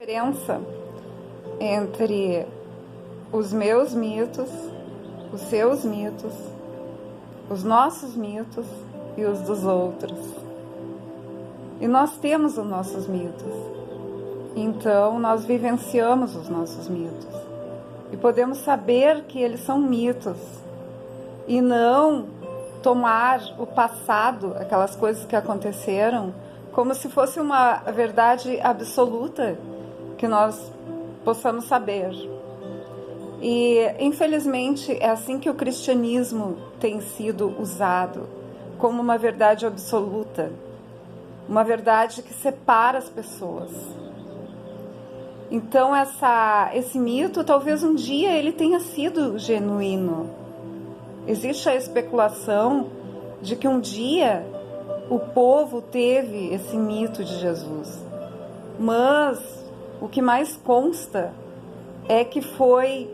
diferença entre os meus mitos, os seus mitos, os nossos mitos e os dos outros. E nós temos os nossos mitos. Então, nós vivenciamos os nossos mitos. E podemos saber que eles são mitos. E não tomar o passado, aquelas coisas que aconteceram, como se fosse uma verdade absoluta que nós possamos saber. E, infelizmente, é assim que o cristianismo tem sido usado, como uma verdade absoluta, uma verdade que separa as pessoas. Então, esse mito, talvez um dia ele tenha sido genuíno. Existe a especulação de que um dia o povo teve esse mito de Jesus. Mas o que mais consta é que foi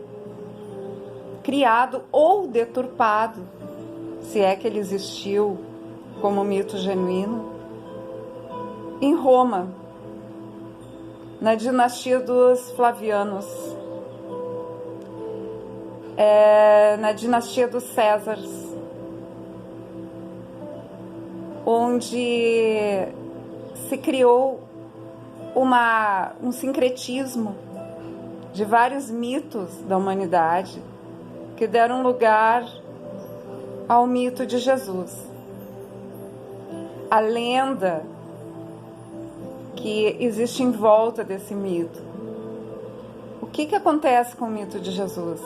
criado ou deturpado, se é que ele existiu como mito genuíno, em Roma, na dinastia dos Flavianos, na dinastia dos Césares, onde se criou um sincretismo de vários mitos da humanidade que deram lugar ao mito de Jesus. A lenda que existe em volta desse mito. O que acontece com o mito de Jesus?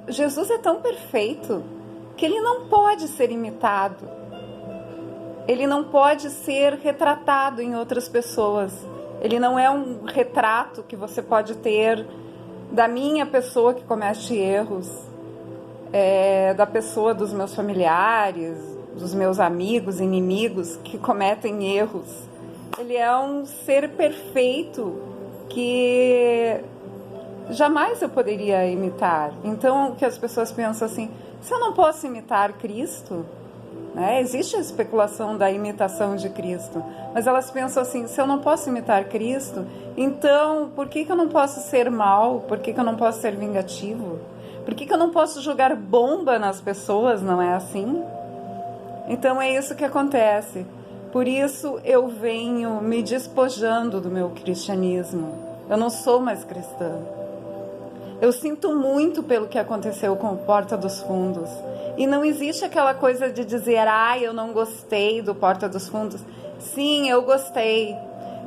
Jesus é tão perfeito que ele não pode ser imitado. Ele não pode ser retratado em outras pessoas. Ele não é um retrato que você pode ter da minha pessoa que comete erros, da pessoa dos meus familiares, dos meus amigos, inimigos que cometem erros. Ele é um ser perfeito que jamais eu poderia imitar. Então, o que as pessoas pensam assim, se eu não posso imitar Cristo, né? Existe a especulação da imitação de Cristo, mas elas pensam assim, se eu não posso imitar Cristo, então por que eu não posso ser mal? Por que eu não posso ser vingativo? Por que eu não posso jogar bomba nas pessoas? Não é assim? Então é isso que acontece. Por isso eu venho me despojando do meu cristianismo. Eu não sou mais cristã. Eu sinto muito pelo que aconteceu com o Porta dos Fundos. E não existe aquela coisa de dizer, eu não gostei do Porta dos Fundos. Sim, eu gostei.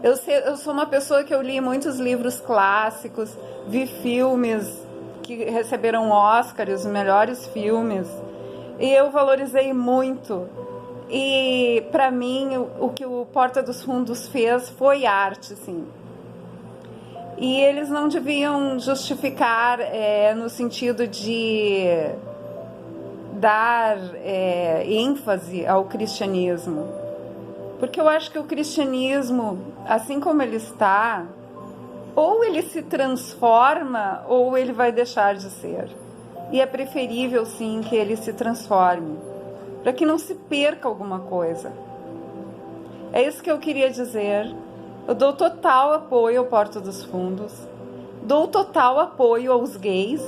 Eu sou uma pessoa que eu li muitos livros clássicos, vi filmes que receberam Oscar, os melhores filmes. E eu valorizei muito. E para mim, o que o Porta dos Fundos fez foi arte, sim. E eles não deviam justificar no sentido de dar ênfase ao cristianismo. Porque eu acho que o cristianismo, assim como ele está, ou ele se transforma ou ele vai deixar de ser. E é preferível, sim, que ele se transforme, para que não se perca alguma coisa. É isso que eu queria dizer. Eu dou total apoio ao Porta dos Fundos, dou total apoio aos gays,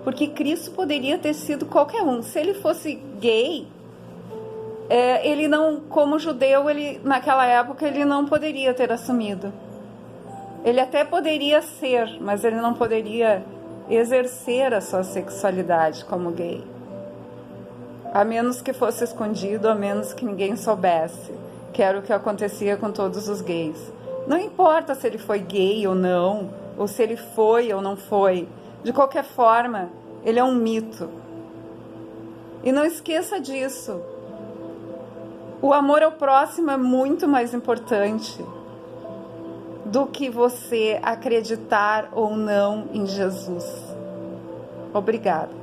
porque Cristo poderia ter sido qualquer um. Se ele fosse gay, ele não, como judeu, naquela época ele não poderia ter assumido. Ele até poderia ser, mas ele não poderia exercer a sua sexualidade como gay. A menos que fosse escondido, a menos que ninguém soubesse, que era o que acontecia com todos os gays. Não importa se ele foi gay ou não, ou se ele foi ou não foi. De qualquer forma, ele é um mito. E não esqueça disso. O amor ao próximo é muito mais importante do que você acreditar ou não em Jesus. Obrigada.